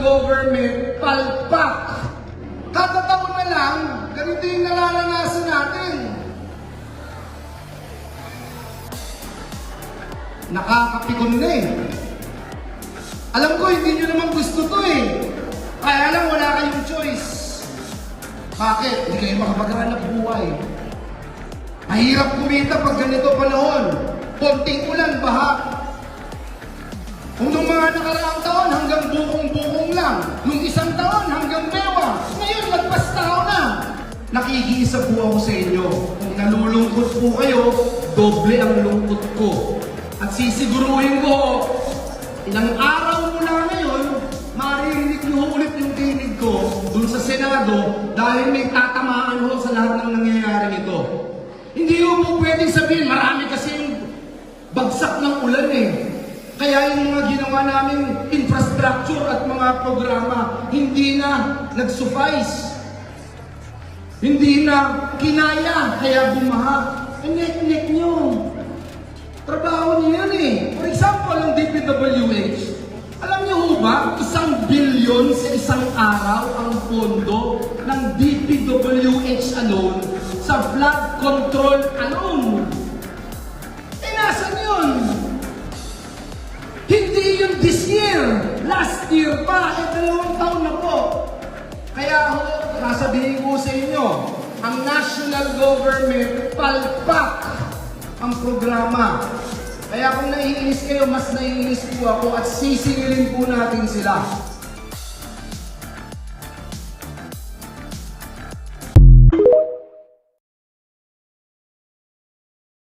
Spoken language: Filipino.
government palpak. Kada taon na lang, ganito yung nararanasan natin. Nakakapikon na eh. Alam ko, hindi nyo naman gusto to eh. Kaya lang, wala kayong choice. Bakit? Hindi kayo makapaghanap buhay. Mahirap kumita pag ganito panahon. Konting ulan, baha. Kung nung mga nakaraang taon, hanggang bukong-bukong lang. Nung isang taon, hanggang bewa. Ngayon, lagpas tao na. Nakikiisa po ako sa inyo. Kung nalulungkot po kayo, doble ang lungkot ko. At sisiguruhin ko, ilang araw mula ngayon, maririnig niyo ulit yung tinig ko dun sa Senado dahil may tatamaan ho sa lahat ng nangyayari nito. Hindi po pwedeng sabihin, marami kasi yung bagsak ng ulan eh. Kaya yung mga ginawa namin infrastructure at mga programa, hindi na nag-suffice. Hindi na kinaya, kaya bumaha. Nek-nek nyo. Trabaho niyo yan eh. For example, ang DPWH. Alam niyo ho ba, 1 bilyon sa isang araw ang pondo ng DPWH alone sa flood control alone. Eh, nasan yun? Hindi yun this year. Last year pa. Eh, 2 taon na po. Kaya ho, sasabihin ko sa inyo, ang national government palpak ang programa. Kaya kung naiinis kayo, mas naiinis po ako at sisingilin po natin sila.